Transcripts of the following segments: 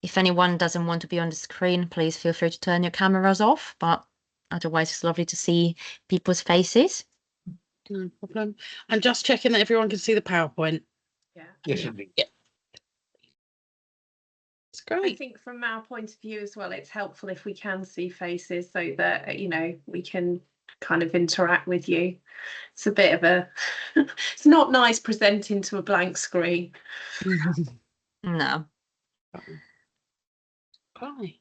If anyone doesn't want to be on the screen, please feel free to turn your cameras off, but otherwise it's lovely to see people's faces. No problem. And just checking that everyone can see the PowerPoint. Yeah. Yes, indeed. Yeah. It's I great. think from our point of view as well, it's helpful if we can see faces so that, you know, we can kind of interact with you. It's a bit of a, it's not nice presenting to a blank screen. No. Bye.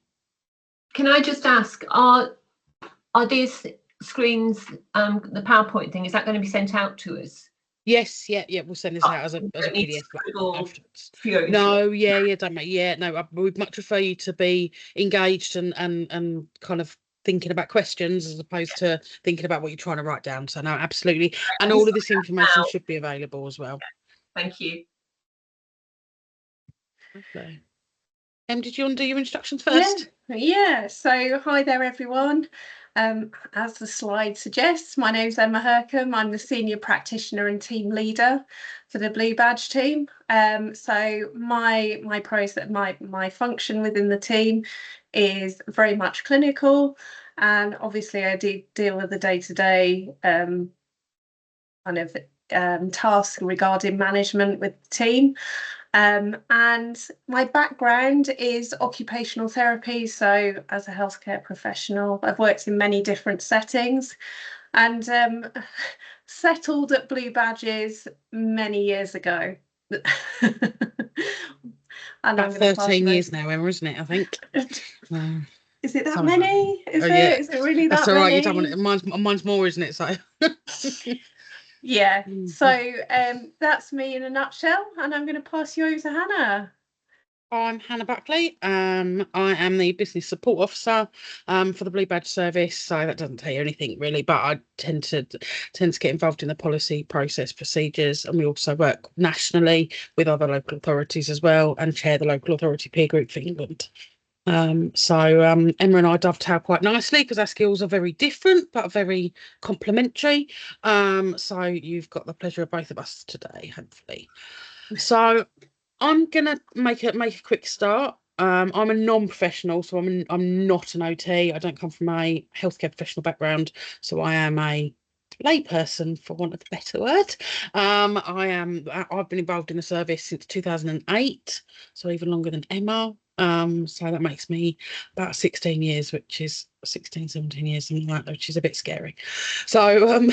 Can I just ask, are these screens, the PowerPoint thing, is that going to be sent out to us? Yes, yeah, we'll send this out as a PDF afterwards. No, don't make, no, we'd much prefer you to be engaged and kind of thinking about questions as opposed to thinking about what you're trying to write down. So no, absolutely. And all of this information should be available as well. Thank you. Okay. Did you want to do your instructions first? Yeah. So hi there, everyone. As the slide suggests, my name's Emma Hercombe. I'm the senior practitioner and team leader for the Blue Badge team. So my process, my function within the team is very much clinical, and obviously I do deal with the day-to-day kind of tasks regarding management with the team. And my background is occupational therapy. So as a healthcare professional, I've worked in many different settings and settled at Blue Badges many years ago. And About 13 years now, Emma, isn't it? I think. Is it that many? Is it really that That's all right. many? You don't want it. Mine's more, isn't it? So. Yeah. So that's me in a nutshell, and I'm going to pass you over to Hannah. I'm Hannah Buckley. I am the business support officer for the Blue Badge service. So that doesn't tell you anything really, but I tend to get involved in the policy, process, procedures, and we also work nationally with other local authorities as well, and chair the local authority peer group for England. Emma and I dovetail quite nicely because our skills are very different but very complementary. So you've got the pleasure of both of us today, hopefully. So I'm gonna make a quick start. I'm a non-professional, so I'm not an OT. I don't come from a healthcare professional background, so I am a layperson, for want of a better word. I've been involved in the service since 2008, so even longer than Emma. So that makes me about 16 years, which is 16, 17 years, something like that, which is a bit scary. So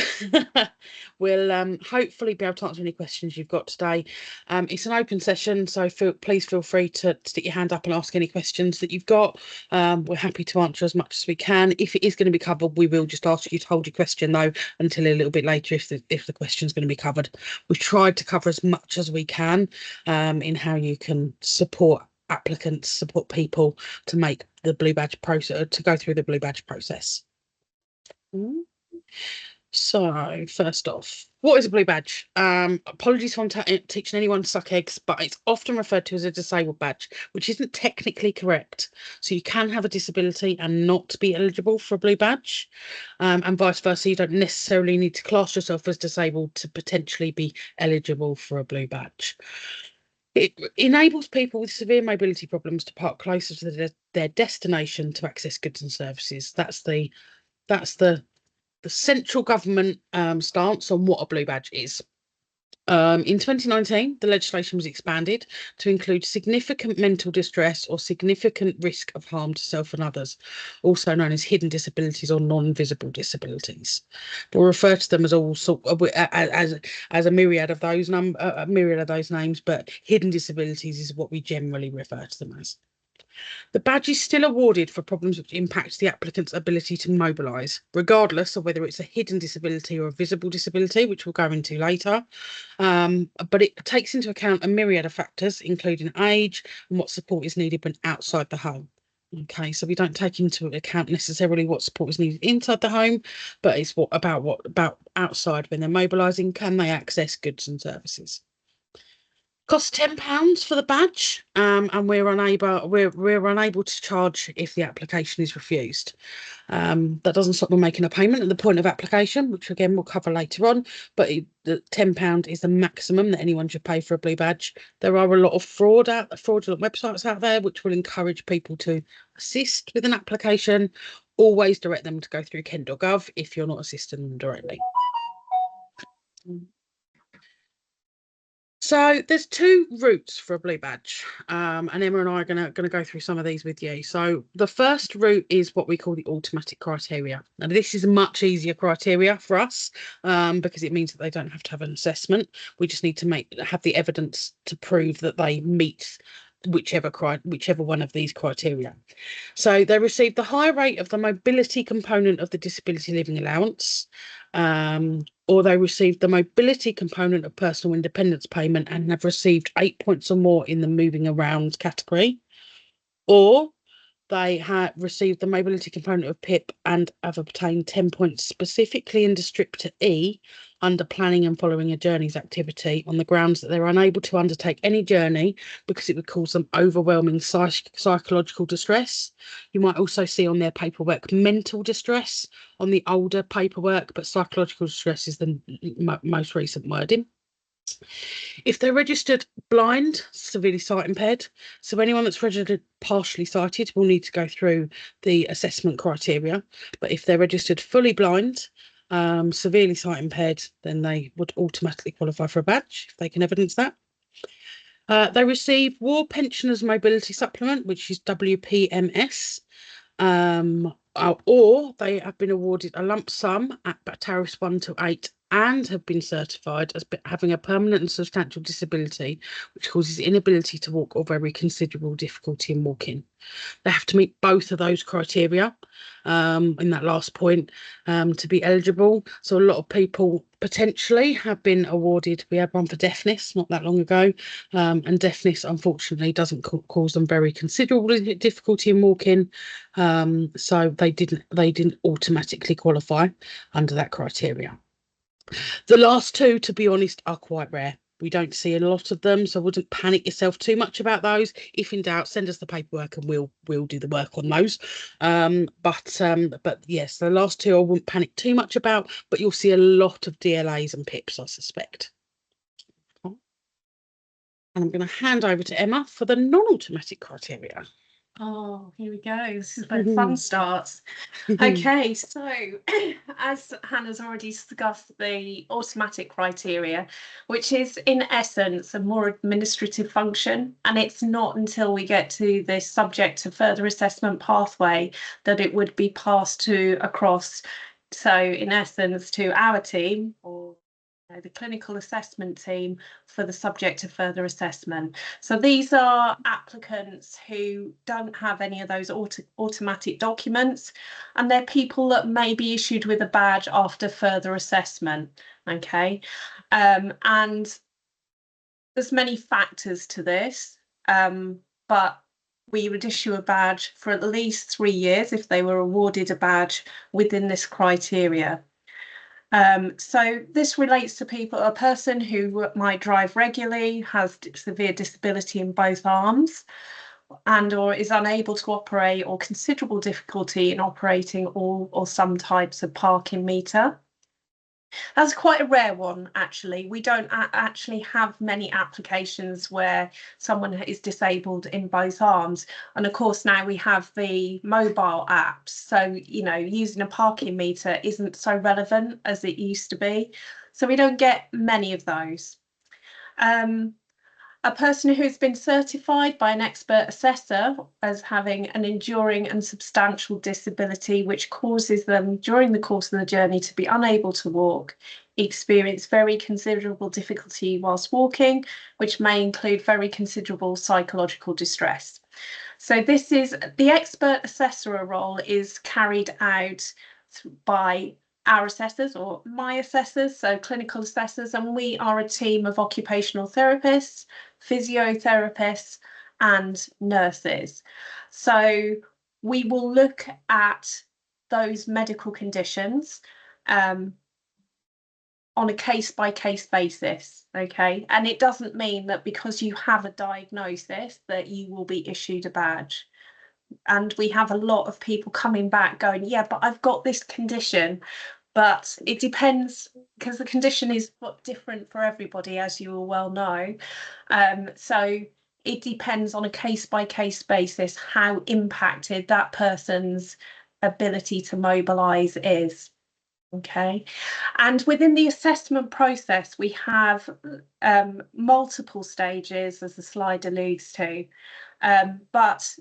we'll hopefully be able to answer any questions you've got today. It's an open session, so please feel free to stick your hand up and ask any questions that you've got. We're happy to answer as much as we can. If it is going to be covered, we will just ask you to hold your question though until a little bit later if the question is going to be covered. We've tried to cover as much as we can in how you can support applicants, support people to make the Blue Badge process, to go through the Blue Badge process. So first off, what is a Blue Badge? Apologies if I'm teaching anyone to suck eggs, but it's often referred to as a disabled badge, which isn't technically correct. So you can have a disability and not be eligible for a Blue Badge, and vice versa. You don't necessarily need to class yourself as disabled to potentially be eligible for a Blue Badge. It enables people with severe mobility problems to park closer to their destination to access goods and services. That's the central government stance on what a Blue Badge is. In 2019, the legislation was expanded to include significant mental distress or significant risk of harm to self and others, also known as hidden disabilities or non-visible disabilities. We'll refer to them as as a myriad of those names, but hidden disabilities is what we generally refer to them as. The badge is still awarded for problems which impact the applicant's ability to mobilise, regardless of whether it's a hidden disability or a visible disability, which we'll go into later. But it takes into account a myriad of factors, including age and what support is needed when outside the home. Okay, so we don't take into account necessarily what support is needed inside the home, but it's about outside when they're mobilising. Can they access goods and services? Costs £10 for the badge, and we're unable to charge if the application is refused. That doesn't stop them making a payment at the point of application, which again we'll cover later on. But the £10 is the maximum that anyone should pay for a blue badge. There are a lot of fraudulent websites out there which will encourage people to assist with an application. Always direct them to go through Kent.gov if you're not assisting them directly. So there's two routes for a blue badge, and Emma and I are going to go through some of these with you. So the first route is what we call the automatic criteria. Now this is a much easier criteria for us because it means that they don't have to have an assessment. We just need to have the evidence to prove that they meet whichever one of these criteria. So they receive the high rate of the mobility component of the disability living allowance, or they received the mobility component of personal independence payment and have received 8 points or more in the moving around category, or they have received the mobility component of PIP and have obtained 10 points specifically in Descriptor E under planning and following a journeys activity on the grounds that they're unable to undertake any journey because it would cause them overwhelming psychological distress. You might also see on their paperwork mental distress on the older paperwork, but psychological distress is the most recent wording. If they're registered blind, severely sight impaired, so anyone that's registered partially sighted will need to go through the assessment criteria. But if they're registered fully blind, severely sight impaired, then they would automatically qualify for a badge if they can evidence that. They receive War Pensioners Mobility Supplement, which is WPMS, or they have been awarded a lump sum at tariffs 1 to 8 and have been certified as having a permanent and substantial disability which causes inability to walk or very considerable difficulty in walking. They have to meet both of those criteria in that last point to be eligible. So a lot of people potentially have been awarded. We had one for deafness not that long ago, and deafness unfortunately doesn't cause them very considerable difficulty in walking, so they didn't automatically qualify under that criteria. The last two, to be honest, are quite rare. We don't see a lot of them, so I wouldn't panic yourself too much about those. If in doubt, send us the paperwork and we'll do the work on those. But yes, the last two I wouldn't panic too much about, but you'll see a lot of DLAs and PIPs, I suspect. And I'm going to hand over to Emma for the non-automatic criteria. Oh, here we go. This is where fun starts. Okay, so as Hannah's already discussed, the automatic criteria, which is in essence a more administrative function, and it's not until we get to the subject to further assessment pathway that it would be passed to across. So in essence, to our team, or the clinical assessment team, for the subject of further assessment. So these are applicants who don't have any of those automatic documents, and they're people that may be issued with a badge after further assessment. Okay, and there's many factors to this, but we would issue a badge for at least 3 years if they were awarded a badge within this criteria. So this relates to a person who might drive regularly, has severe disability in both arms, and or is unable to operate or considerable difficulty in operating all or some types of parking meter. That's quite a rare one, actually. We don't actually have many applications where someone is disabled in both arms. And of course, now we have the mobile apps. So, you know, using a parking meter isn't so relevant as it used to be. So we don't get many of those. A person who's been certified by an expert assessor as having an enduring and substantial disability which causes them during the course of the journey to be unable to walk, experience very considerable difficulty whilst walking, which may include very considerable psychological distress. So this is the expert assessor role is carried out by our assessors or my assessors, so clinical assessors, and we are a team of occupational therapists, physiotherapists and nurses. So we will look at those medical conditions on a case-by-case basis, okay? And it doesn't mean that because you have a diagnosis that you will be issued a badge. And we have a lot of people coming back going, yeah, but I've got this condition. But it depends, because the condition is different for everybody, as you all well know. So it depends on a case-by-case basis how impacted that person's ability to mobilise is. Okay, and within the assessment process, we have multiple stages, as the slide alludes to, but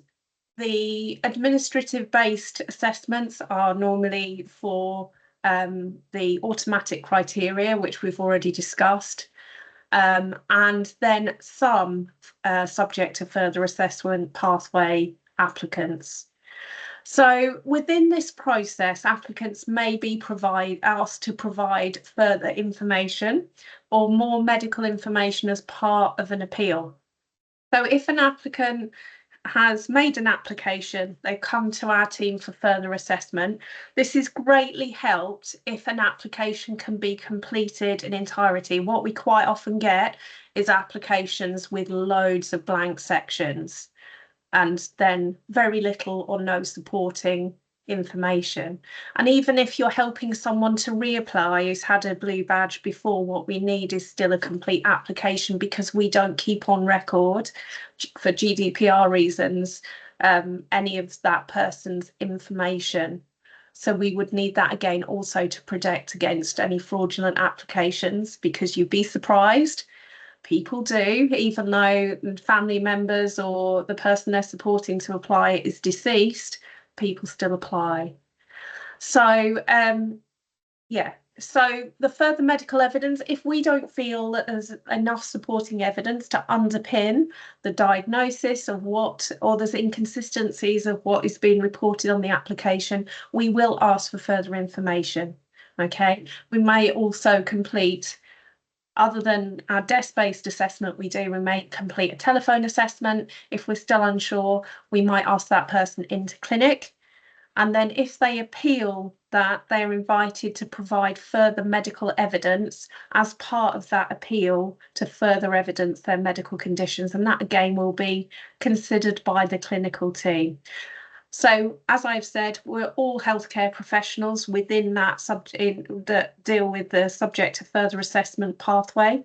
the administrative based assessments are normally for the automatic criteria, which we've already discussed, and then some subject to further assessment pathway applicants. So within this process, applicants may be asked to provide further information or more medical information as part of an appeal. So if an applicant has made an application, they come to our team for further assessment. This is greatly helped if an application can be completed in entirety. What we quite often get is applications with loads of blank sections, and then very little or no supporting information. And even if you're helping someone to reapply who's had a blue badge before, what we need is still a complete application, because we don't keep on record for GDPR reasons any of that person's information. So we would need that again also to protect against any fraudulent applications, because you'd be surprised. People do, even though family members or the person they're supporting to apply is deceased, people still apply. So yeah, so the further medical evidence, if we don't feel that there's enough supporting evidence to underpin the diagnosis of what, or there's inconsistencies of what is being reported on the application, we will ask for further information. Okay, we may also complete, other than our desk-based assessment, we may complete a telephone assessment. If we're still unsure, we might ask that person into clinic. And then if they appeal that, they're invited to provide further medical evidence as part of that appeal to further evidence their medical conditions. And that again will be considered by the clinical team. So, as I've said, we're all healthcare professionals within that that deal with the subject to further assessment pathway,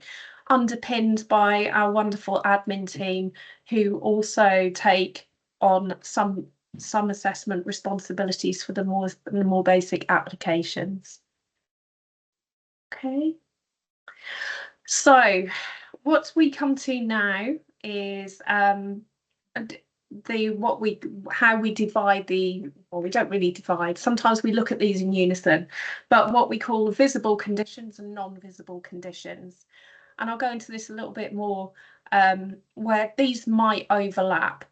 underpinned by our wonderful admin team, who also take on some assessment responsibilities for the more basic applications. Okay. So, what we come to now is how we divide well, we don't really divide. Sometimes we look at these in unison, but what we call visible conditions and non-visible conditions. And I'll go into this a little bit more, where these might overlap.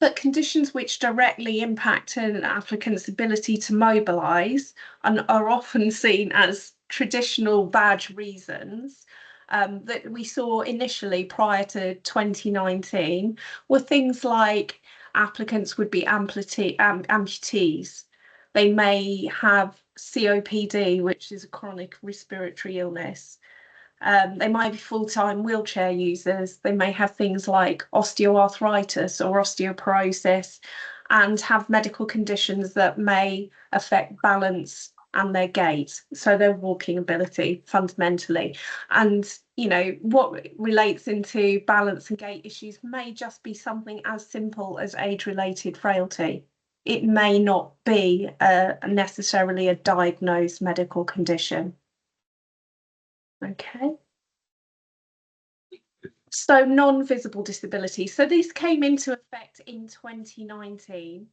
But conditions which directly impact an applicant's ability to mobilise and are often seen as traditional badge reasons, that we saw initially prior to 2019 were things like applicants would be amputees. They may have COPD, which is a chronic respiratory illness. They might be full-time wheelchair users. They may have things like osteoarthritis or osteoporosis and have medical conditions that may affect balance and their gait, so their walking ability fundamentally. And you know, what relates into balance and gait issues may just be something as simple as age-related frailty. It may not be necessarily a diagnosed medical condition. Okay. So non-visible disability. So this came into effect in 2019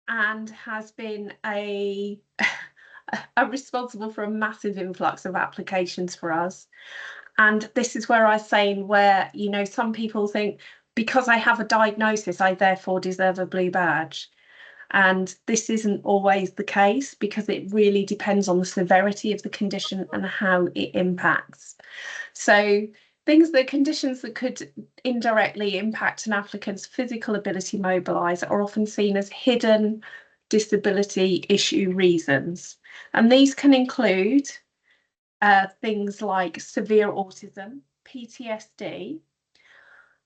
and has been responsible for a massive influx of applications for us. And this is where I'm saying, where, you know, some people think because I have a diagnosis, I therefore deserve a blue badge. And this isn't always the case, because it really depends on the severity of the condition and how it impacts. So conditions that could indirectly impact an applicant's physical ability to mobilise are often seen as hidden disability issue reasons. And these can include things like severe autism, PTSD,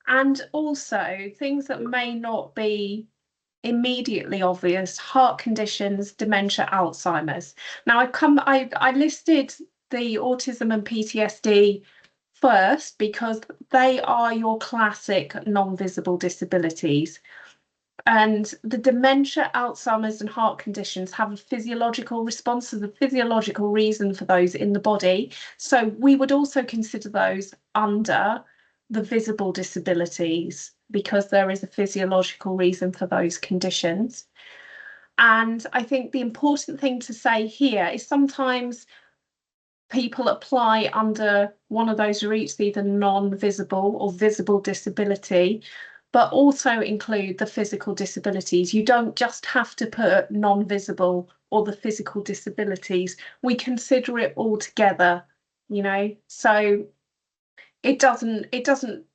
and also things that may not be immediately obvious: heart conditions, dementia, Alzheimer's. Now I listed the autism and PTSD first because they are your classic non-visible disabilities. And the dementia, Alzheimer's and heart conditions have a physiological response. There's a physiological reason for those in the body. So we would also consider those under the visible disabilities because there is a physiological reason for those conditions. And I think the important thing to say here is sometimes people apply under one of those routes, either non-visible or visible disability, but also include the physical disabilities. You don't just have to put non-visible or the physical disabilities. We consider it all together, you know, so it doesn't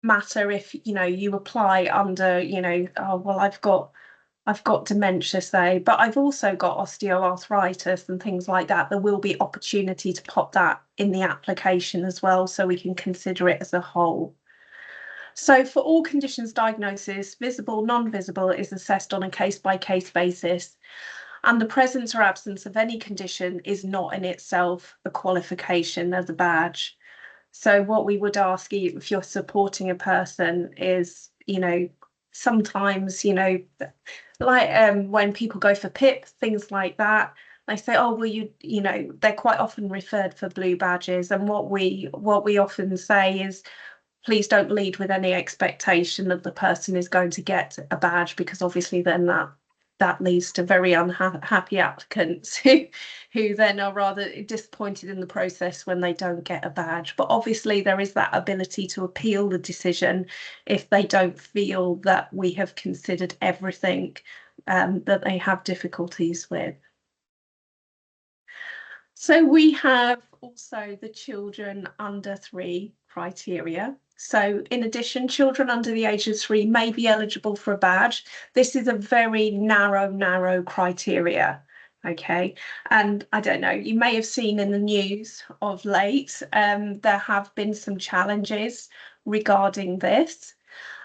matter if, you know, you apply under, you know, oh, well, I've got dementia, say, but I've also got osteoarthritis and things like that. There will be opportunity to pop that in the application as well, so we can consider it as a whole. So for all conditions diagnosis, visible, non-visible is assessed on a case-by-case basis, and the presence or absence of any condition is not in itself a qualification as a badge. So what we would ask you if you're supporting a person is, you know, sometimes, you know, like when people go for PIP, things like that, they say, oh, well, you know, they're quite often referred for blue badges. And what we often say is, please don't lead with any expectation that the person is going to get a badge, because obviously then that leads to very unhappy applicants who then are rather disappointed in the process when they don't get a badge. But obviously there is that ability to appeal the decision if they don't feel that we have considered everything that they have difficulties with. So we have also the children under 3 criteria. So in addition, children under the age of 3 may be eligible for a badge. This is a very narrow criteria. Okay, and I don't know, you may have seen in the news of late, there have been some challenges regarding this.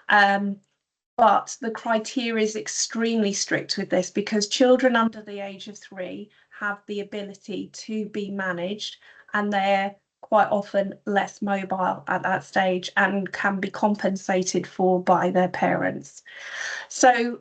But the criteria is extremely strict with this, because children under the age of 3 have the ability to be managed, and they're quite often less mobile at that stage and can be compensated for by their parents. So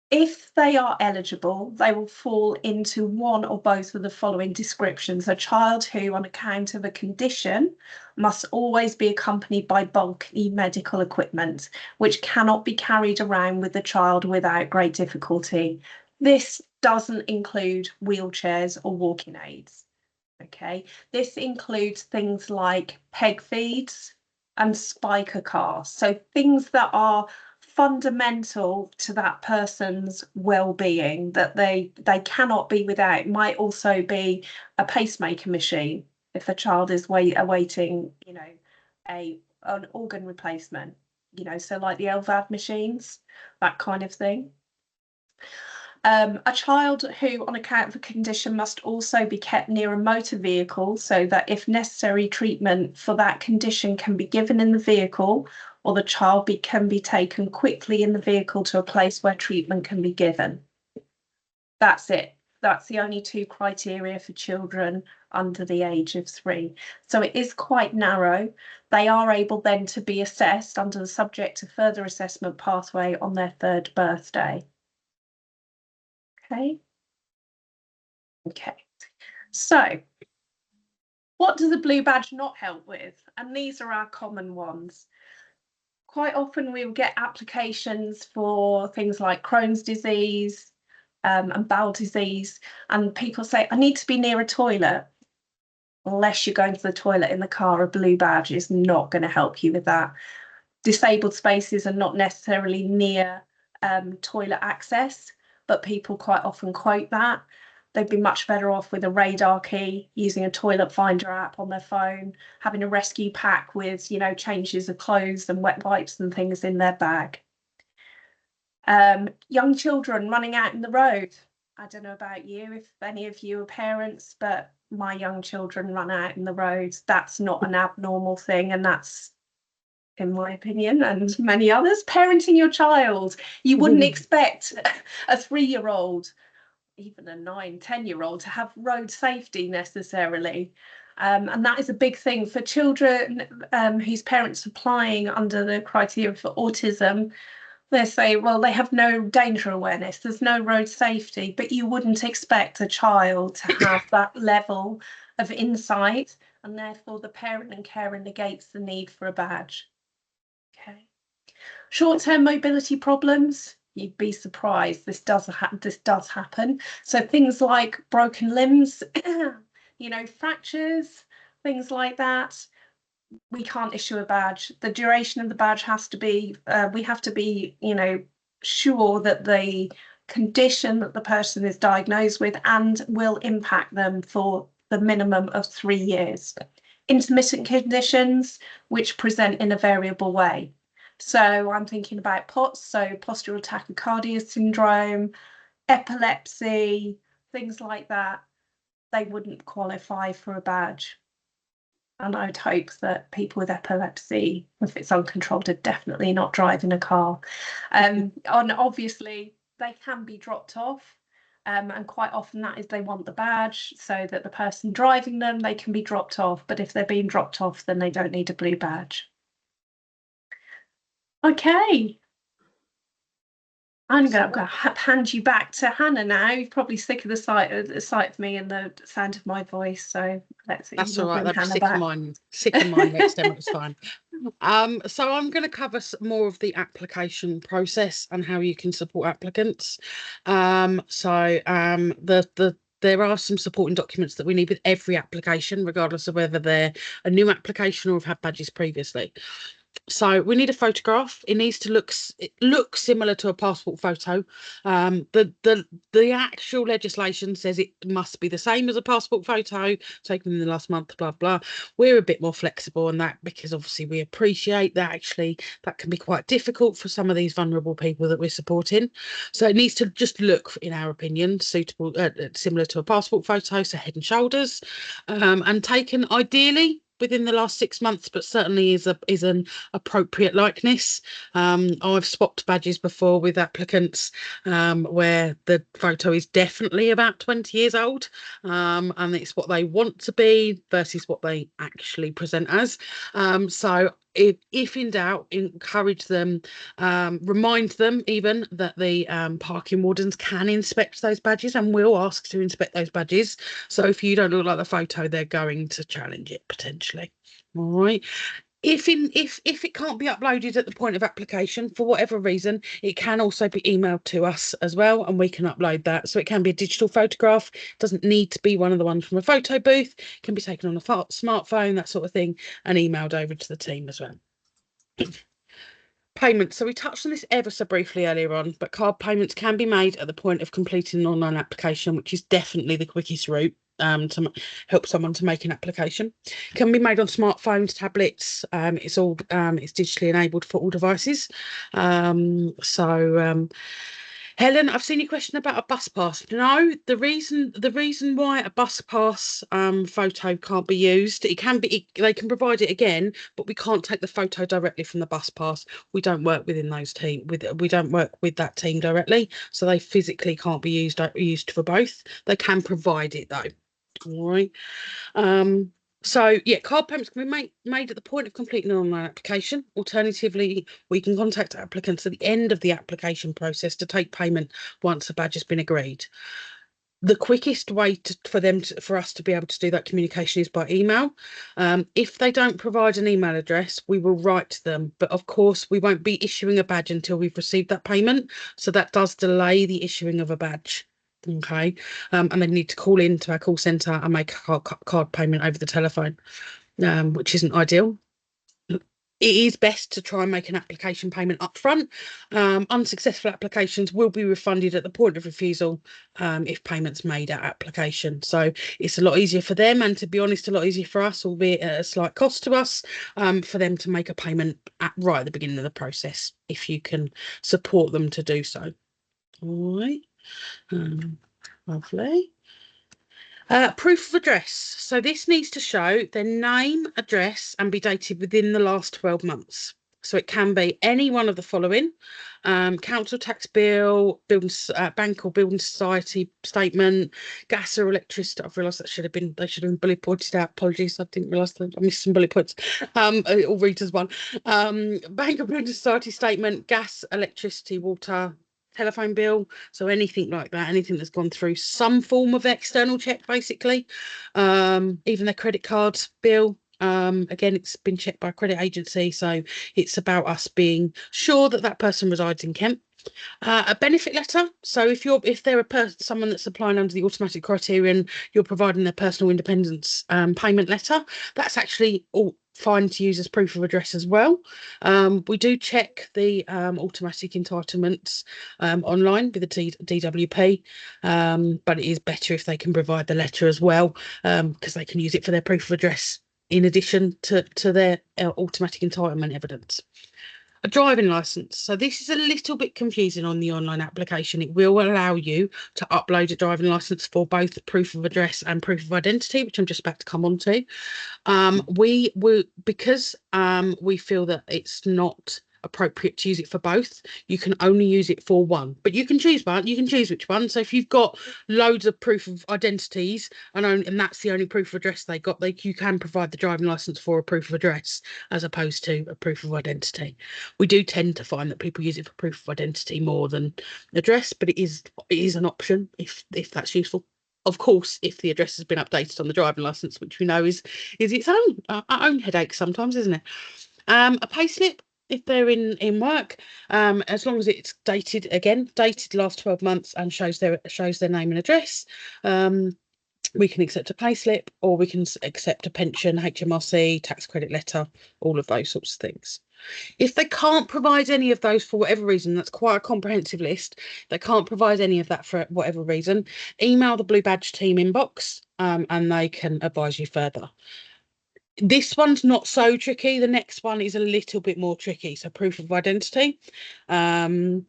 if they are eligible, they will fall into one or both of the following descriptions: a child who, on account of a condition, must always be accompanied by bulky medical equipment, which cannot be carried around with the child without great difficulty. This doesn't include wheelchairs or walking aids. Okay, this includes things like peg feeds and spiker cars, so things that are fundamental to that person's well-being, that they cannot be without. It might also be a pacemaker machine if a child is awaiting, you know, an organ replacement, you know, so like the LVAD machines, that kind of thing. A child who, on account of a condition, must also be kept near a motor vehicle, so that if necessary, treatment for that condition can be given in the vehicle, or the child can be taken quickly in the vehicle to a place where treatment can be given. That's it. That's the only 2 criteria for children under the age of 3. So it is quite narrow. They are able then to be assessed under the subject to further assessment pathway on their 3rd birthday. Okay, so what does a blue badge not help with? And these are our common ones. Quite often we will get applications for things like Crohn's disease and bowel disease, and people say, I need to be near a toilet. Unless you're going to the toilet in the car, a blue badge is not going to help you with that. Disabled spaces are not necessarily near toilet access, but people quite often quote that. They'd be much better off with a radar key, using a toilet finder app on their phone, having a rescue pack with, you know, changes of clothes and wet wipes and things in their bag. Young children running out in the road. I don't know about you, if any of you are parents, but my young children run out in the roads. That's not an abnormal thing, and that's, in my opinion, and many others, parenting your child. You wouldn't expect a 3-year-old, even a 9-10-year-old, to have road safety necessarily. And that is a big thing for children whose parents are applying under the criteria for autism. They say, well, they have no danger awareness, there's no road safety, but you wouldn't expect a child to have that level of insight, and therefore the parent and carer negates the need for a badge. Okay. Short-term mobility problems, you'd be surprised, this does happen. So things like broken limbs, you know, fractures, things like that, we can't issue a badge. The duration of the badge has to be, we have to be, you know, sure that the condition that the person is diagnosed with and will impact them for the minimum of 3 years. Intermittent conditions which present in a variable way. So I'm thinking about POTS, so postural tachycardia syndrome, epilepsy, things like that. They wouldn't qualify for a badge. And I would hope that people with epilepsy, if it's uncontrolled, are definitely not driving a car. And obviously, they can be dropped off. And quite often that is they want the badge so that the person driving them, they can be dropped off. But if they're being dropped off, then they don't need a blue badge. Okay. I'm going to hand you back to Hannah now. You're probably sick of the sight of me and the sound of my voice. So let's see. That's all right. They'll be sick of mine next time. It's fine. So I'm going to cover more of the application process and how you can support applicants. There are some supporting documents that we need with every application, regardless of whether they're a new application or have had badges previously. So we need a photograph. It needs to look similar to a passport photo. The actual legislation says it must be the same as a passport photo taken in the last month, blah blah. We're a bit more flexible on that because obviously we appreciate that actually that can be quite difficult for some of these vulnerable people that we're supporting. So it needs to just look, in our opinion, suitable, similar to a passport photo, so head and shoulders, and taken ideally within the last 6 months, but certainly is an appropriate likeness. I've swapped badges before with applicants where the photo is definitely about 20 years old, and it's what they want to be versus what they actually present as. So if in doubt, encourage them, remind them even that the parking wardens can inspect those badges and will ask to inspect those badges. So if you don't look like the photo, they're going to challenge it potentially. All right. If it can't be uploaded at the point of application for whatever reason, it can also be emailed to us as well, and we can upload that. So it can be a digital photograph. It doesn't need to be one of the ones from a photo booth. It can be taken on a smartphone, that sort of thing, and emailed over to the team as well. Payments. So we touched on this ever so briefly earlier on, but card payments can be made at the point of completing an online application, which is definitely the quickest route to help someone to make an application. Can be made on smartphones, tablets. It's digitally enabled for all devices. Helen, I've seen your question about a bus pass. No, the reason why a bus pass photo can't be used, they can provide it again, but we can't take the photo directly from the bus pass. We don't work within those we don't work with that team directly, so they physically can't be used for both. They can provide it though. All right. So yeah, card payments can be made at the point of completing an online application. Alternatively, we can contact applicants at the end of the application process to take payment once a badge has been agreed. The quickest way for us to be able to do that communication is by email. If they don't provide an email address, we will write to them, but of course we won't be issuing a badge until we've received that payment, so that does delay the issuing of a badge. Okay, and they need to call in to our call centre and make a card payment over the telephone, which isn't ideal. It is best to try and make an application payment up front. Unsuccessful applications will be refunded at the point of refusal if payments made at application. So it's a lot easier for them, and to be honest, a lot easier for us, albeit at a slight cost to us, for them to make a payment right at the beginning of the process, if you can support them to do so. All right. Lovely. Proof of address. So this needs to show their name, address, and be dated within the last 12 months. So it can be any one of the following: council tax bill, bank or building society statement, gas or electricity. I've realised that they should have been bullet pointed out. Apologies, I didn't realise that I missed some bullet points. I'll read as one. Bank or building society statement, gas, electricity, water, telephone bill, so anything like that, anything that's gone through some form of external check, basically. Even their credit card bill, again, it's been checked by a credit agency, so it's about us being sure that that person resides in Kent. A benefit letter. So if they're someone that's applying under the automatic criterion, you're providing their personal independence payment letter. That's actually all fine to use as proof of address as well. We do check the automatic entitlements online with the DWP, but it is better if they can provide the letter as well, because they can use it for their proof of address in addition to their automatic entitlement evidence. A driving licence. So this is a little bit confusing on the online application. It will allow you to upload a driving licence for both proof of address and proof of identity, which I'm just about to come on to. Because we feel that it's not appropriate to use it for both, you can only use it for one, but you can choose one. You can choose which one. So if you've got loads of proof of identities and that's the only proof of address they got, you can provide the driving license for a proof of address as opposed to a proof of identity. We do tend to find that people use it for proof of identity more than address, but it is an option if that's useful. Of course, if the address has been updated on the driving licence, which we know is its own headache sometimes, isn't it? A payslip, if they're in work, as long as it's dated last 12 months and shows their name and address, we can accept a payslip, or we can accept a pension, HMRC, tax credit letter, all of those sorts of things. If they can't provide any of those for whatever reason, that's quite a comprehensive list. They can't provide any of that for whatever reason, email the Blue Badge team inbox, and they can advise you further. This one's not so tricky. The next one is a little bit more tricky. So proof of identity. Often,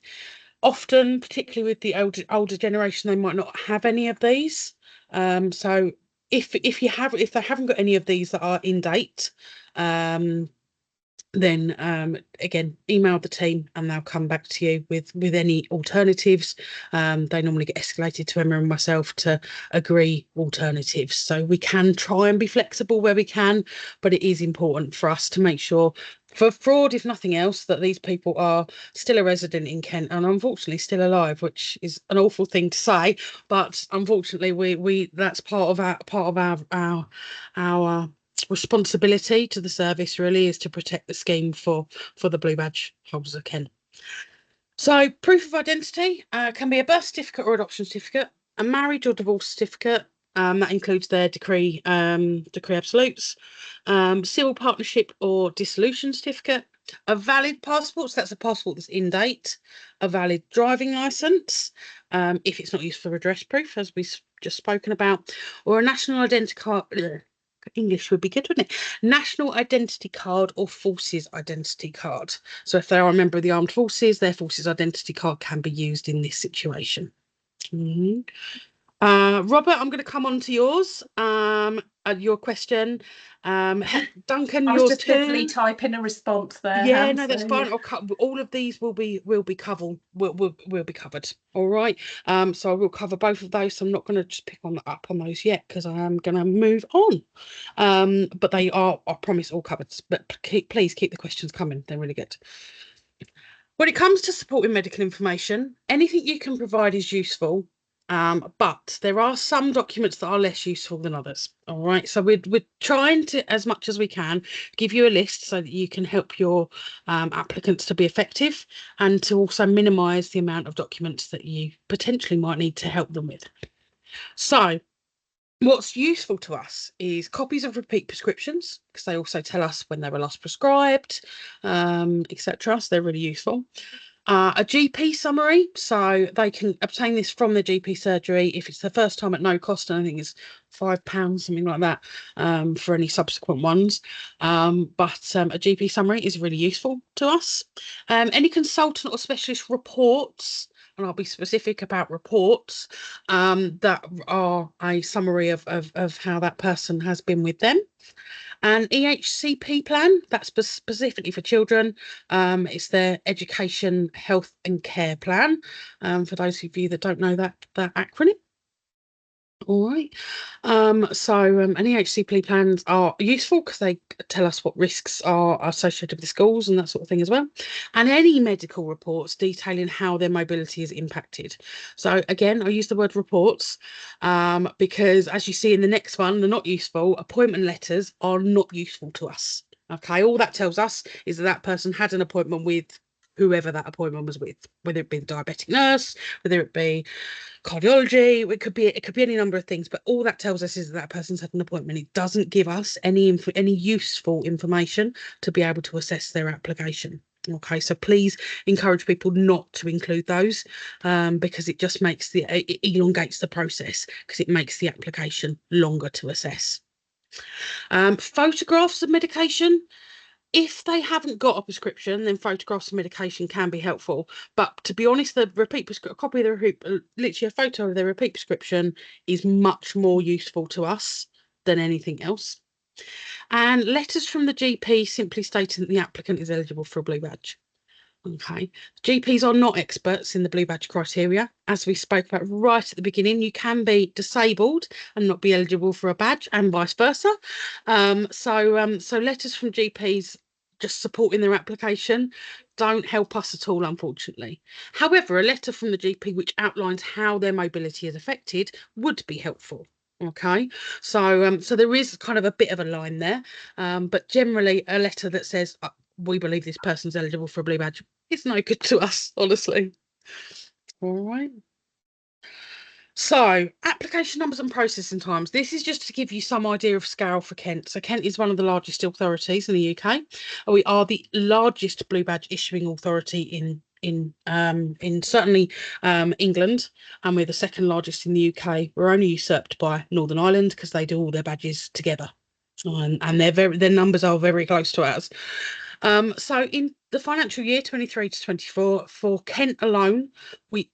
particularly with the older generation, they might not have any of these. So if they haven't got any of these that are in date, then again, email the team and they'll come back to you with any alternatives. They normally get escalated to Emma and myself to agree alternatives. So we can try and be flexible where we can, but it is important for us to make sure, for fraud, if nothing else, that these people are still a resident in Kent and unfortunately still alive, which is an awful thing to say, but unfortunately we that's part of our responsibility to the service, really, is to protect the scheme for the Blue Badge holders of Kent. So proof of identity can be a birth certificate or adoption certificate, a marriage or divorce certificate, that includes their decree absolutes, civil partnership or dissolution certificate, a valid passport, so that's a passport that's in date, a valid driving licence, if it's not used for address proof, as we've just spoken about, or a national identity card. English would be good, wouldn't it? National identity card or forces identity card. So if they are a member of the armed forces, their forces identity card can be used in this situation. Robert, I'm going to come on to yours. Your question. Duncan, I was yours just too. literally typing a response there. Yeah, no, that's fine. All of these will be covered. Will be covered. All right. So I will cover both of those. So I'm not going to just pick up on those yet because I am going to move on. But they are, I promise, all covered. But please keep the questions coming. They're really good. When it comes to supporting medical information, anything you can provide is useful. But there are some documents that are less useful than others. All right, so we're trying to, as much as we can, give you a list so that you can help your applicants to be effective and to also minimise the amount of documents that you potentially might need to help them with. So what's useful to us is copies of repeat prescriptions, because they also tell us when they were last prescribed, etc. So they're really useful. A GP summary, so they can obtain this from the GP surgery if it's the first time at no cost, and I think it's £5, something like that, for any subsequent ones. But a GP summary is really useful to us. Any consultant or specialist reports and I'll be specific about reports that are a summary of how that person has been with them. An EHCP plan, that's specifically for children. It's their education, health and care plan. For those of you that don't know that acronym. All right. So any EHCP plans are useful because they tell us what risks are associated with the schools and that sort of thing as well. And any medical reports detailing how their mobility is impacted. So again, I use the word reports because as you see in the next one, they're not useful. Appointment letters are not useful to us. Okay, all that tells us is that that person had an appointment with whoever that appointment was with, whether it be the diabetic nurse, whether it be cardiology, it could be any number of things, but all that tells us is that person's had an appointment. It doesn't give us any useful information to be able to assess their application. Okay, so please encourage people not to include those because it just makes it elongates the process because it makes the application longer to assess. Photographs of medication. If they haven't got a prescription, then photographs of medication can be helpful. But to be honest, the copy of the repeat, literally a photo of their repeat prescription is much more useful to us than anything else. And letters from the GP simply stating that the applicant is eligible for a blue badge. Okay, GPs are not experts in the blue badge criteria. As we spoke about right at the beginning, you can be disabled and not be eligible for a badge and vice versa. So letters from GPs just supporting their application don't help us at all, unfortunately. However, a letter from the GP which outlines how their mobility is affected would be helpful. Okay, so there is kind of a bit of a line there, but generally a letter that says we believe this person's eligible for a blue badge, it's no good to us, honestly. All right. So application numbers and processing times. This is just to give you some idea of scale for Kent. So Kent is one of the largest authorities in the UK. We are the largest blue badge issuing authority in certainly England, and we're the second largest in the UK. We're only usurped by Northern Ireland because they do all their badges together, and their numbers are very close to ours. So in the financial year 23 to 24, for Kent alone, we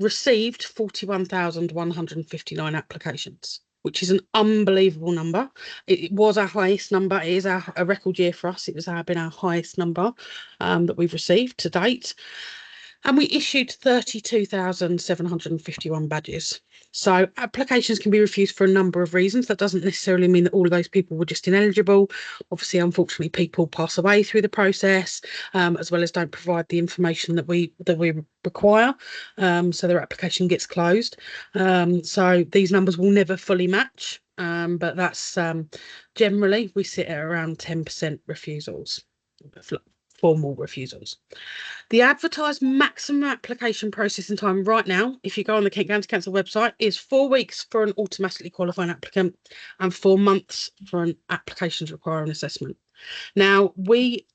received 41,159 applications, which is an unbelievable number. It was our highest number. It is a record year for us. It has been our highest number that we've received to date. And we issued 32,751 badges. So applications can be refused for a number of reasons. That doesn't necessarily mean that all of those people were just ineligible. Obviously, unfortunately, people pass away through the process, as well as don't provide the information that we require. So their application gets closed. So these numbers will never fully match, but that's generally we sit at around 10% refusals. Formal refusals. The advertised maximum application processing time right now, if you go on the Kent County Council website, is 4 weeks for an automatically qualifying applicant and 4 months for an application to require an assessment. Now, we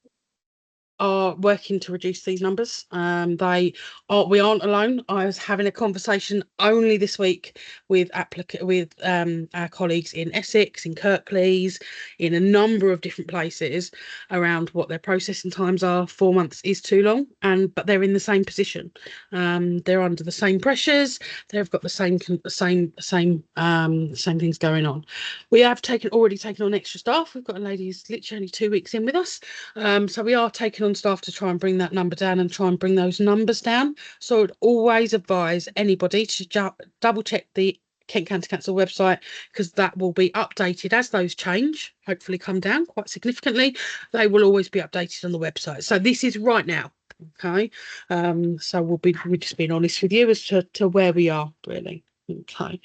are working to reduce these numbers. We aren't alone. I was having a conversation only this week with our colleagues in Essex, in Kirklees, in a number of different places around what their processing times are. 4 months is too long, but they're in the same position. They're under the same pressures. They've got the same things going on. We have already taken on extra staff. We've got a lady who's literally only 2 weeks in with us, so we are taking on staff to try and bring that number down and try and bring those numbers down. So I'd always advise anybody to double check the Kent County Council website, because that will be updated as those change, hopefully come down quite significantly. They will always be updated on the website. So this is right now. Okay, so we're just being honest with you as to where we are, really. Okay.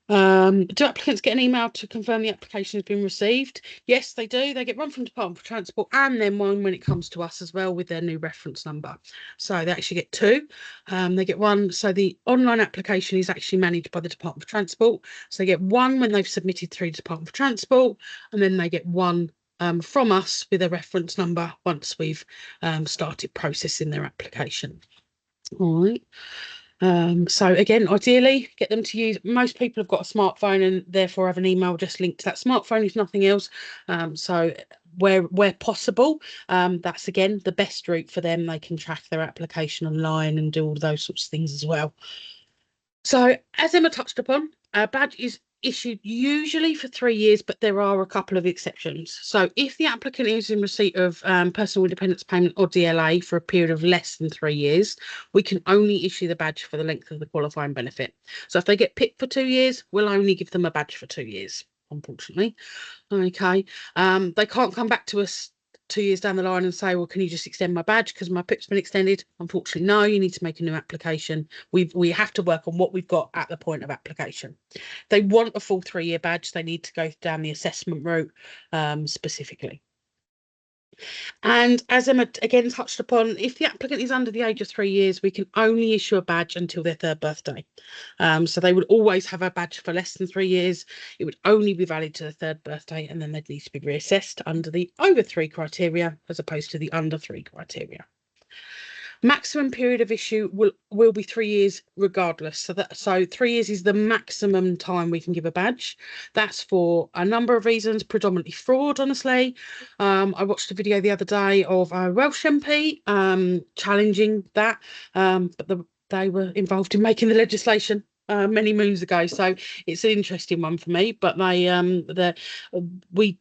Do applicants get an email to confirm the application has been received? Yes, they do. They get one from Department for Transport and then one when it comes to us as well with their new reference number. So they actually get two. They get one. So the online application is actually managed by the Department for Transport. So they get one when they've submitted through the Department for Transport, and then they get one from us with a reference number once we've started processing their application. All right. So again, ideally get them to use, most people have got a smartphone and therefore have an email just linked to that smartphone if nothing else. So where possible. That's again the best route for them. They can track their application online and do all those sorts of things as well. So as Emma touched upon, a badge is issued usually for 3 years, but there are a couple of exceptions. So if the applicant is in receipt of personal independence payment or DLA for a period of less than 3 years, we can only issue the badge for the length of the qualifying benefit. So if they get PIP for 2 years, we'll only give them a badge for 2 years, unfortunately. Okay, they can't come back to us 2 years down the line and say, well, can you just extend my badge because my PIP's been extended? Unfortunately, no, you need to make a new application. We have to work on what we've got at the point of application. If they want a full 3-year badge, they need to go down the assessment route specifically. And as Emma again touched upon, if the applicant is under the age of 3 years, we can only issue a badge until their 3rd birthday. So they would always have a badge for less than 3 years. It would only be valid to the 3rd birthday, and then they'd need to be reassessed under the over 3 criteria as opposed to the under 3 criteria. Maximum period of issue will be 3 years regardless. So 3 years is the maximum time we can give a badge. That's for a number of reasons, predominantly fraud, honestly. I watched a video the other day of a Welsh MP challenging that, but they were involved in making the legislation many moons ago. So it's an interesting one for me, but we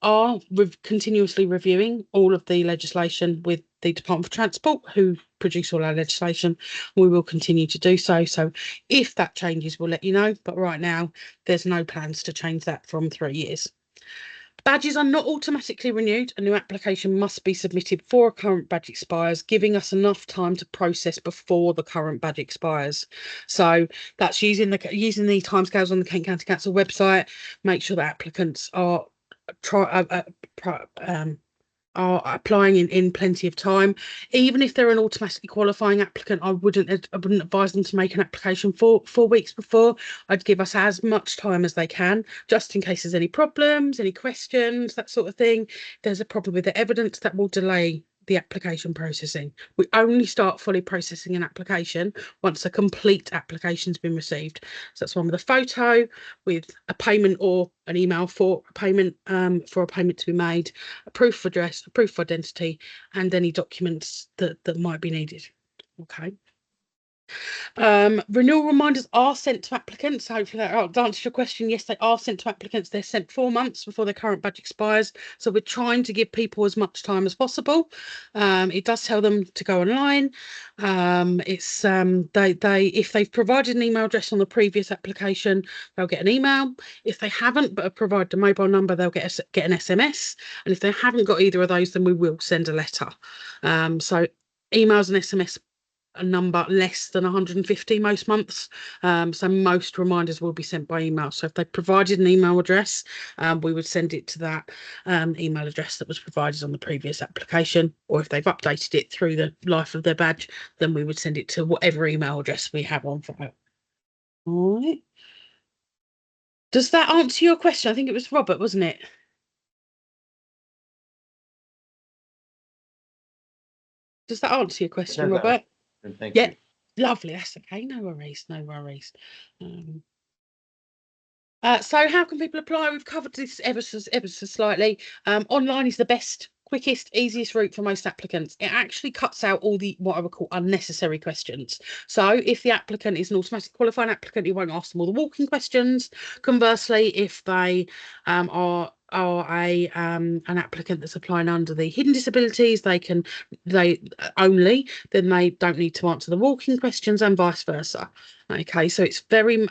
are continuously reviewing all of the legislation with the Department for Transport, who produce all our legislation. We will continue to do so. So if that changes, we'll let you know. But right now, there's no plans to change that from 3 years. Badges are not automatically renewed. A new application must be submitted before a current badge expires, giving us enough time to process before the current badge expires. So that's using the timescales on the Kent County Council website. Make sure that applicants are applying in plenty of time. Even if they're an automatically qualifying applicant, I wouldn't advise them to make an application 4 weeks before. I'd give us as much time as they can, just in case there's any problems, any questions, that sort of thing. If there's a problem with the evidence, that will delay the application processing. We only start fully processing an application once a complete application's been received. So that's one with a photo, with a payment or an email for a payment to be made, a proof of address, a proof of identity, and any documents that might be needed. Okay. Renewal reminders are sent to applicants. Hopefully that answers your question. Yes, they are sent to applicants. They're sent 4 months before their current badge expires. So we're trying to give people as much time as possible. It does tell them to go online. If they've provided an email address on the previous application, they'll get an email. If they haven't but have provided a mobile number, they'll get an SMS. And if they haven't got either of those, then we will send a letter. So emails and SMS a number less than 150 most months, so most reminders will be sent by email. So if they provided an email address, we would send it to that email address that was provided on the previous application, or if they've updated it through the life of their badge, then we would send it to whatever email address we have on file. All right, does that answer your question? I think it was Robert, wasn't it? Does that answer your question, Robert? Thank you. Lovely. That's okay. No worries. So how can people apply? We've covered this ever so slightly. Online is the best, quickest, easiest route for most applicants. It actually cuts out all the what I would call unnecessary questions. So if the applicant is an automatic qualifying applicant, you won't ask them all the walking questions. Conversely, if they are an applicant that's applying under the hidden disabilities, then they don't need to answer the walking questions, and vice versa. Okay, so it's very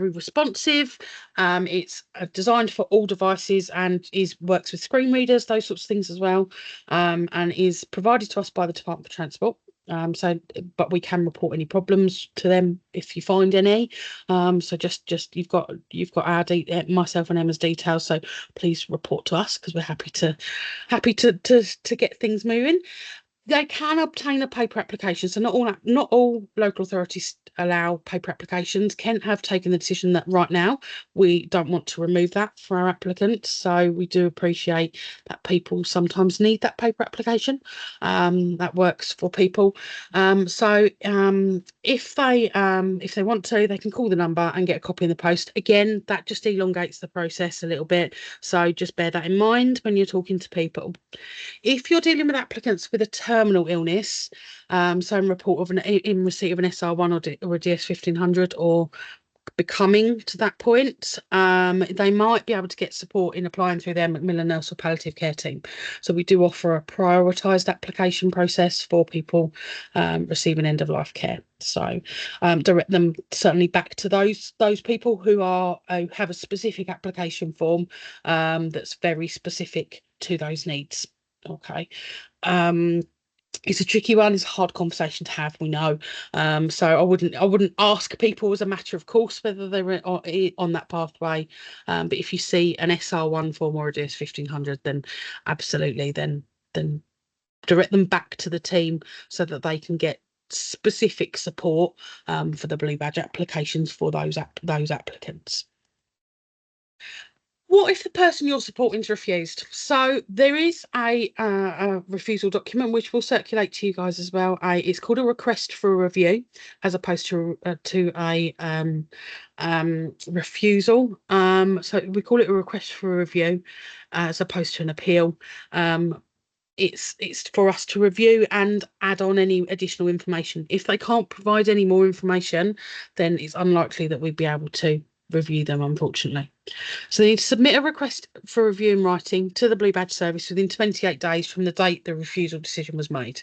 responsive. It's designed for all devices and works with screen readers, those sorts of things as well, and is provided to us by the Department for Transport. But we can report any problems to them if you find any. So just you've got our myself and Emma's details. So please report to us because we're happy to get things moving. They can obtain a paper application. So not all local authorities allow paper applications. Kent have taken the decision that right now we don't want to remove that for our applicants. So we do appreciate that people sometimes need that paper application. That works for people. If they want to, they can call the number and get a copy in the post. Again, that just elongates the process a little bit. So just bear that in mind when you're talking to people. If you're dealing with applicants with a terminal illness, so in report of in receipt of an SR1 or a DS 1500 or becoming to that point, they might be able to get support in applying through their Macmillan Nurse or palliative care team. So we do offer a prioritised application process for people receiving end of life care. So direct them certainly back to those people who have a specific application form that's very specific to those needs. Okay. It's a tricky one. It's a hard conversation to have, we know. So I wouldn't ask people as a matter of course whether they're on that pathway. But if you see an SR1 form or a DS 1500, then absolutely, then direct them back to the team so that they can get specific support for the Blue Badge applications for those applicants. What if the person you're supporting is refused? So there is a refusal document which will circulate to you guys as well. It's called a request for a review, as opposed to a refusal. So we call it a request for a review, as opposed to an appeal. It's for us to review and add on any additional information. If they can't provide any more information, then it's unlikely that we'd be able to review them, unfortunately. So they need to submit a request for review in writing to the Blue Badge Service within 28 days from the date the refusal decision was made.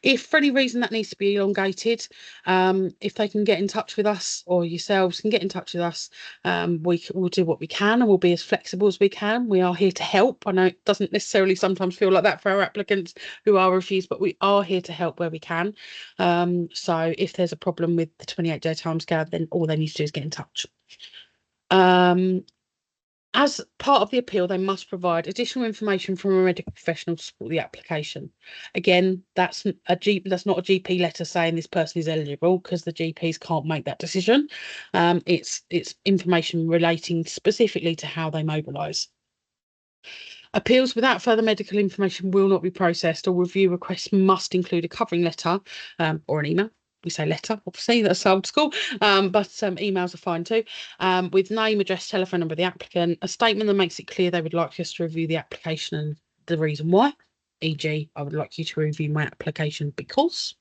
If for any reason that needs to be elongated, if they can get in touch with us, or yourselves can get in touch with us, we'll do what we can and we'll be as flexible as we can. We are here to help. I know it doesn't necessarily sometimes feel like that for our applicants who are refused, but we are here to help where we can. So if there's a problem with the 28-day timescale, then all they need to do is get in touch. As part of the appeal, they must provide additional information from a medical professional to support the application. Again, that's not a GP letter saying this person is eligible, because the GPs can't make that decision. It's information relating specifically to how they mobilise. Appeals without further medical information will not be processed, or review requests must include a covering letter or an email. We say letter, obviously, that's old school, but emails are fine too, with name, address, telephone number of the applicant, a statement that makes it clear they would like us to review the application and the reason why, e.g. I would like you to review my application because.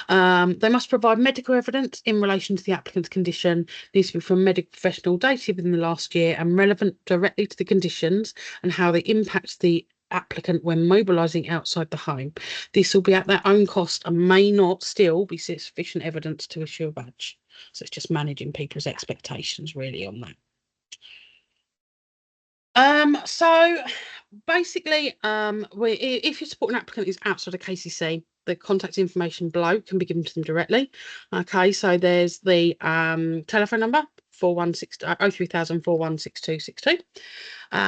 They must provide medical evidence in relation to the applicant's condition, needs to be from a medical professional dated within the last year and relevant directly to the conditions and how they impact the applicant when mobilising outside the home. This will be at their own cost and may not still be sufficient evidence to issue a badge. So it's just managing people's expectations really on that. So basically, if your supporting applicant is outside of KCC, the contact information below can be given to them directly. Okay, so there's the telephone number 03000 416262.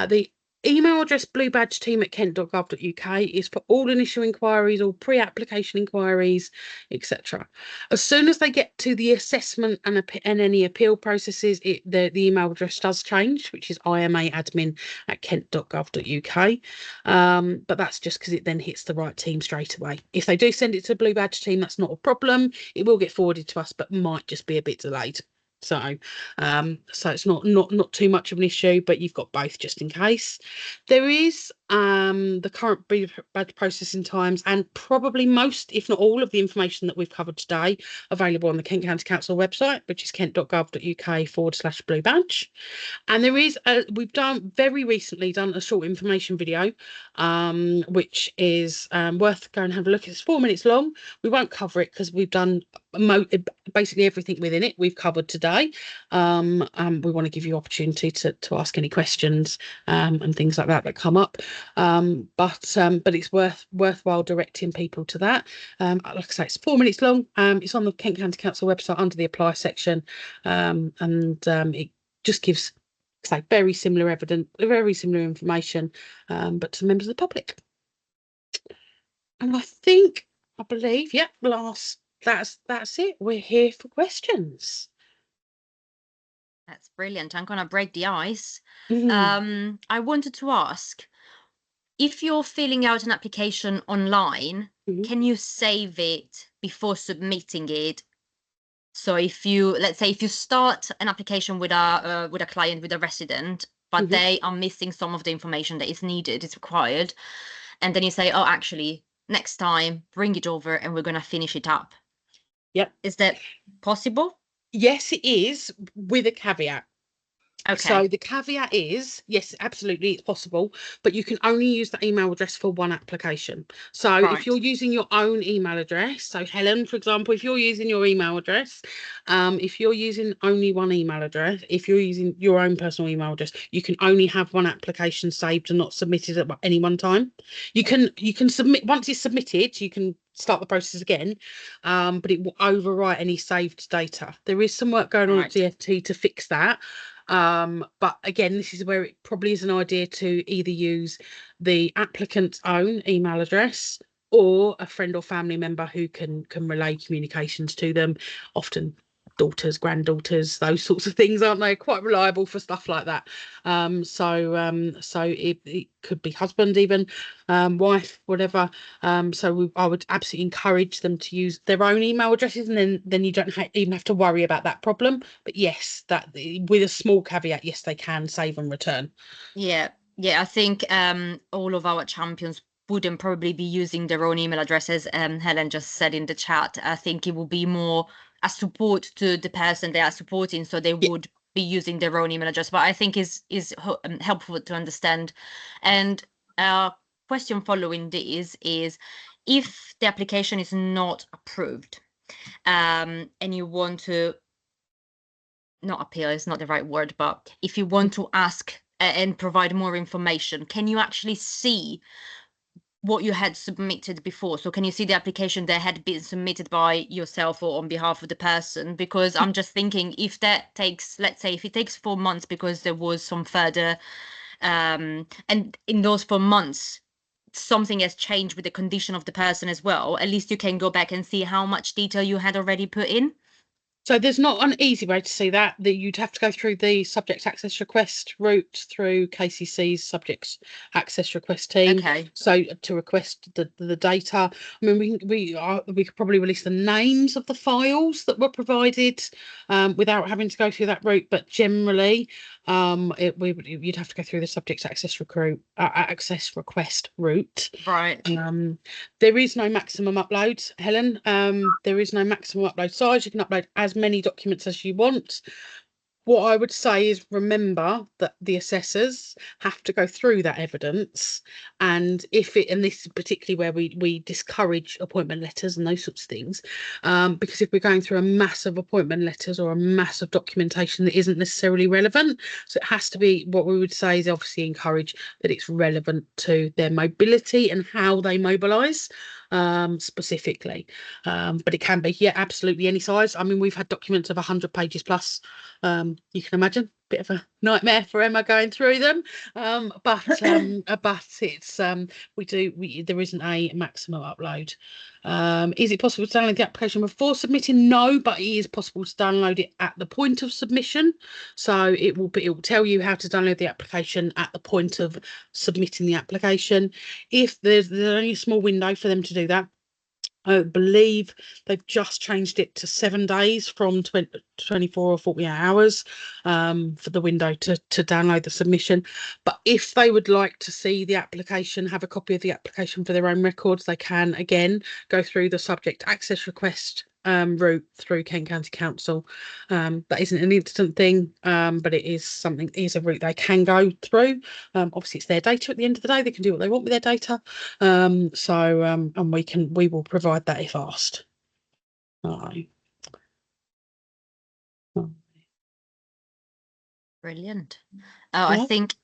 The email address bluebadgeteam@kent.gov.uk is for all initial inquiries, all pre-application inquiries, etc. As soon as they get to the assessment and any appeal processes, the email address does change, which is imaadmin@kent.gov.uk. But that's just because it then hits the right team straight away. If they do send it to the Blue Badge team, that's not a problem. It will get forwarded to us, but might just be a bit delayed. So it's not too much of an issue, but you've got both just in case. There is the current badge processing times and probably most, if not all, of the information that we've covered today available on the Kent County Council website, which is kent.gov.uk/blue badge. And there is we've very recently done a short information video, which is worth going and have a look at. It's 4 minutes long. We won't cover it because we've done basically everything within it we've covered today. We want to give you opportunity to ask any questions and things like that come up. But it's worthwhile directing people to that. Like I say, it's 4 minutes long. It's on the Kent County Council website under the apply section, and it just gives, say, very similar information, but to members of the public. And I think I believe, yep, that's it. We're here for questions. That's brilliant. I'm gonna break the ice. Mhm. I wanted to ask, if you're filling out an application online, Mhm. can you save it before submitting it? So if you, let's say, if you start an application with a client, with a resident, but Mhm. they are missing some of the information that is needed, is required, and then you say, oh, actually, next time, bring it over and we're gonna finish it up. Yep. Is that possible? Yes, it is, with a caveat. Okay. So the caveat is, yes, absolutely, it's possible, but you can only use the email address for one application. So Right. if you're using your own email address, so Helen, for example, if you're using your email address, if you're using only one email address, if you're using your own personal email address, you can only have one application saved and not submitted at any one time. You can submit, once it's submitted, you can start the process again, but it will overwrite any saved data. There is some work going on at Right. DfT to fix that. But again, this is where it probably is an idea to either use the applicant's own email address or a friend or family member who can relay communications to them. Often daughters, granddaughters, those sorts of things, aren't they? Quite reliable for stuff like that. So it could be husband, even wife, whatever. I would absolutely encourage them to use their own email addresses, and then you don't even have to worry about that problem. But yes, that with a small caveat, yes, they can save and return. Yeah. I think all of our champions wouldn't probably be using their own email addresses. Helen just said in the chat, I think it will be more a support to the person they are supporting, so they Yeah. would be using their own email address. But I think is helpful to understand. And question following this is, if the application is not approved, and you want to, not appeal is not the right word, but if you want to ask and provide more information, can you actually see what you had submitted before? So can you see the application that had been submitted by yourself or on behalf of the person? Because I'm just thinking, if that takes, let's say, if it takes 4 months because there was some further, and in those 4 months, something has changed with the condition of the person as well, at least you can go back and see how much detail you had already put in. So there's not an easy way to see that you'd have to go through the subject access request route through KCC's subject access request team. Okay. So to request the data, I mean, we could probably release the names of the files that were provided without having to go through that route. But generally, you'd have to go through the subject access access request route. Right. There is no maximum upload, Helen. There is no maximum upload size. You can upload as many documents as you want. What I would say is, remember that the assessors have to go through that evidence, and and this is particularly where we discourage appointment letters and those sorts of things, because if we're going through a mass of appointment letters or a mass of documentation that isn't necessarily relevant, so it has to be, what we would say is obviously encourage that it's relevant to their mobility and how they mobilise. Specifically, but it can be, yeah, absolutely any size. I mean, we've had documents of 100 pages plus. You can imagine, bit of a nightmare for Emma going through them, but it's there isn't a maximum upload. Is it possible to download the application before submitting? No, but it is possible to download it at the point of submission. So it will tell you how to download the application at the point of submitting the application. If there's only a small window for them to do that. I believe they've just changed it to 7 days from 24 or 48 hours for the window to download the submission. But if they would like to see the application, have a copy of the application for their own records, they can again go through the subject access request route through Kent County Council. That isn't an instant thing, but it is a route they can go through. Obviously it's their data at the end of the day, they can do what they want with their data, and we will provide that if asked. Brilliant. I think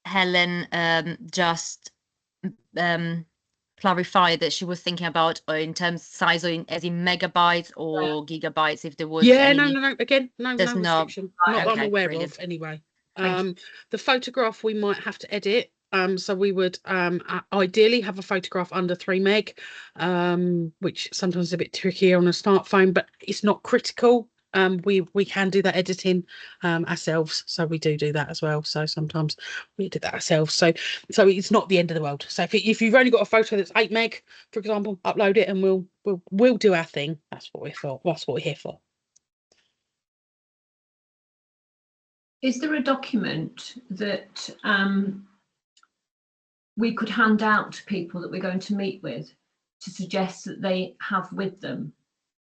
Helen just clarified that she was thinking about in terms of size, or as in megabytes or gigabytes, if there was no, again, no restriction. not that I'm aware of anyway. The photograph we might have to edit So we would ideally have a photograph under 3 meg, which sometimes is a bit tricky on a smartphone, but it's not critical. We can do that editing ourselves, so we do that as well. So sometimes we do that ourselves. So it's not the end of the world. So if you've only got a photo that's 8 meg, for example, upload it and we'll do our thing. That's what we're for. That's what we're here for. Is there a document that we could hand out to people that we're going to meet with to suggest that they have with them,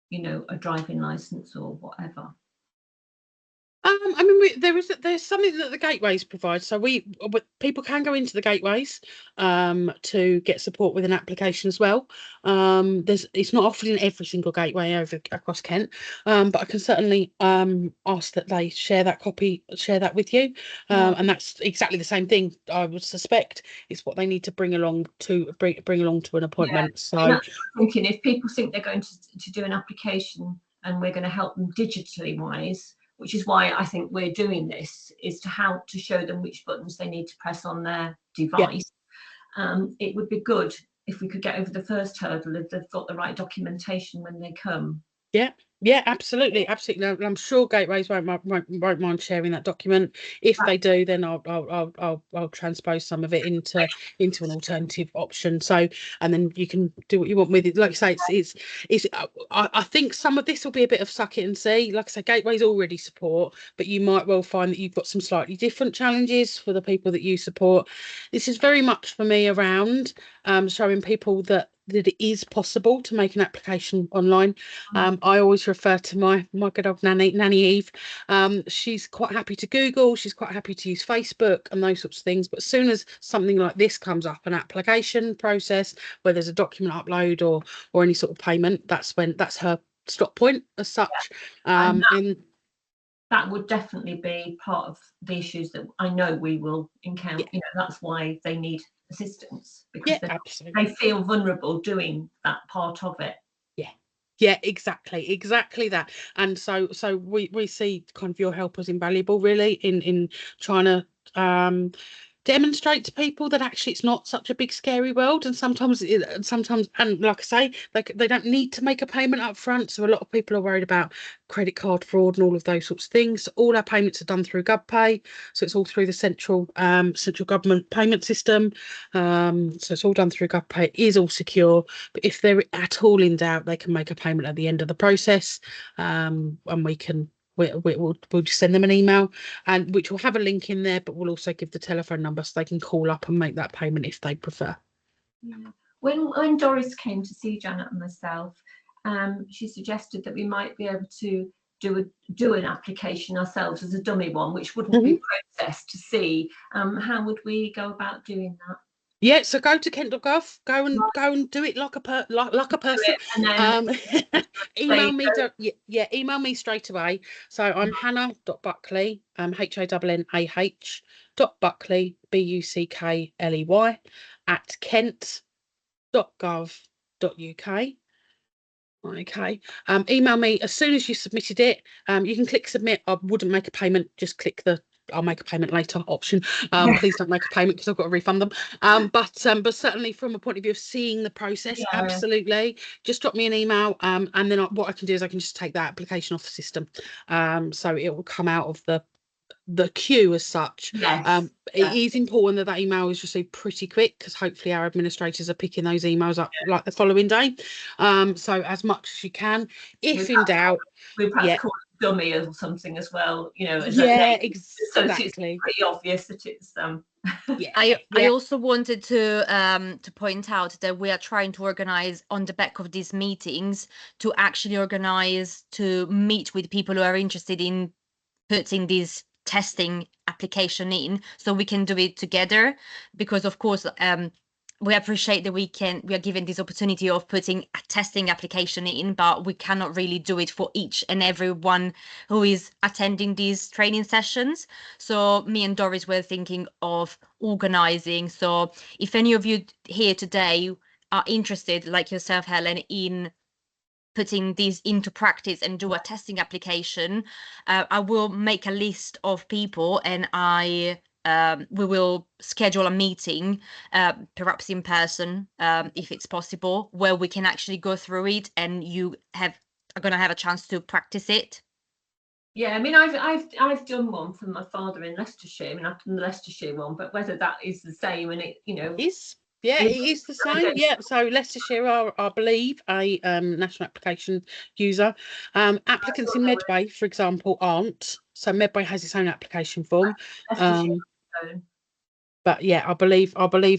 you know, a driving license or whatever? I mean, there's something that the gateways provide. So people can go into the gateways to get support with an application as well. It's not offered in every single gateway across Kent, but I can certainly ask that they share that with you. And that's exactly the same thing. I would suspect it's what they need to bring along to an appointment. So I'm thinking, if people think they're going to do an application and we're going to help them digitally wise, which is why I think we're doing this, is to show them which buttons they need to press on their device. It would be good if we could get over the first hurdle, if they've got the right documentation when they come. Yeah, absolutely. I'm sure gateways won't mind sharing that document. If they do, then I'll transpose some of it into an alternative option. So, and then you can do what you want with it. Like I say, I think some of this will be a bit of suck it and see. Like I say, gateways already support, but you might well find that you've got some slightly different challenges for the people that you support. This is very much for me around showing people that it is possible to make an application online. I always refer to my good old nanny Eve. She's quite happy to Google, she's quite happy to use Facebook and those sorts of things, but as soon as something like this comes up, an application process where there's a document upload or any sort of payment, that's her stop point as such. And that would definitely be part of the issues that I know we will encounter. You know, that's why they need assistance, because they feel vulnerable doing that part of it. Yeah, exactly that. And so we see kind of your help as invaluable, really, in trying to demonstrate to people that actually it's not such a big scary world. And sometimes and like I say, they don't need to make a payment up front. So a lot of people are worried about credit card fraud and all of those sorts of things. All our payments are done through GovPay, so it's all through the central government payment system. So it's all done through GovPay. It is all secure, but if they're at all in doubt, they can make a payment at the end of the process, and we'll just send them an email, and which will have a link in there, but we'll also give the telephone number so they can call up and make that payment if they prefer. Yeah. When Doris came to see Janet and myself, she suggested that we might be able to do an application ourselves as a dummy one, which wouldn't be processed to see. How would we go about doing that? Yeah, so go to kent.gov, go and do it like a person. And then email me. Email me straight away. So I'm hannah.buckley, HANNAH.buckley, BUCKLEY at kent.gov.uk. Okay. Email me as soon as you submitted it. You can click submit. I wouldn't make a payment. Just click the I'll make a payment later option. Please don't make a payment because I've got to refund them. But certainly from a point of view of seeing the process, absolutely. Just drop me an email, and then what I can do is I can just take that application off the system. So it will come out of the queue as such. It is important that email is received pretty quick, because hopefully our administrators are picking those emails up like the following day. So as much as you can, if in doubt, we perhaps call it dummy or something as well, you know. Exactly. So it's pretty obvious that it's I also wanted to point out that we are trying to organize on the back of these meetings to actually organize to meet with people who are interested in putting these testing application in, so we can do it together, because of course we appreciate that we are given this opportunity of putting a testing application in, but we cannot really do it for each and everyone who is attending these training sessions. So me and Doris were thinking of organizing, so if any of you here today are interested, like yourself, Helen, in putting these into practice and do a testing application, I will make a list of people, and I we will schedule a meeting, perhaps in person, if it's possible, where we can actually go through it and you are going to have a chance to practice it. Yeah, I mean, I've done one for my father in Leicestershire. I mean, I've done the Leicestershire one, but whether that is the same, and it, you know, it is the same. Yeah, so Leicestershire are, I believe, a national application user. Applicants in Medway, for example, aren't. So Medway has its own application form. But yeah, I believe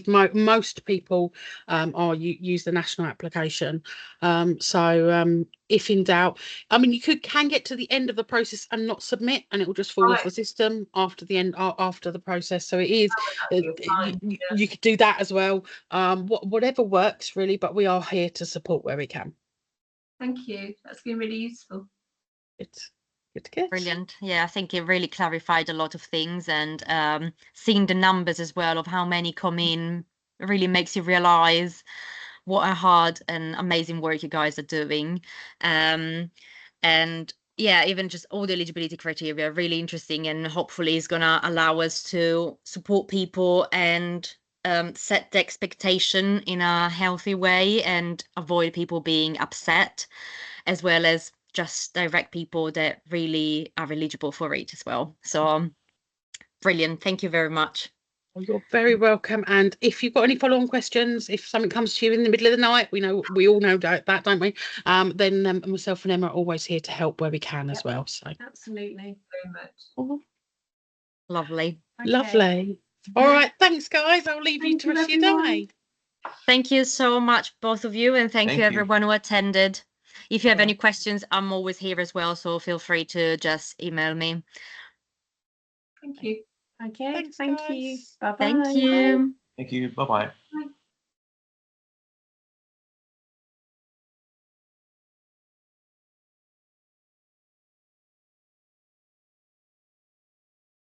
most people use the national application. So if in doubt, I mean, you can get to the end of the process and not submit, and it will just fall off the system after the end after the process. So it is you could do that as well. Whatever works really, but we are here to support where we can. Thank you. That's been really useful. It's good. Brilliant. Yeah, I think it really clarified a lot of things, and seeing the numbers as well of how many come in really makes you realize what a hard and amazing work you guys are doing. And yeah, even just all the eligibility criteria are really interesting, and hopefully is going to allow us to support people and set the expectation in a healthy way and avoid people being upset, as well as just direct people that really are eligible for it as well. So brilliant. Thank you very much. Well, you're very welcome. And if you've got any follow-on questions, if something comes to you in the middle of the night, we all know that, don't we? Then myself and Emma are always here to help where we can as well. So absolutely, very much. Lovely. Okay. Lovely. All right, thanks guys. I'll leave you to rest of your day. Thank you so much, both of you, and thank you everyone who attended. If you have any questions, I'm always here as well, so feel free to just email me. Thank you. Okay, Thanks, thank guys. you. Bye-bye. Thank you. Thank you. Bye-bye.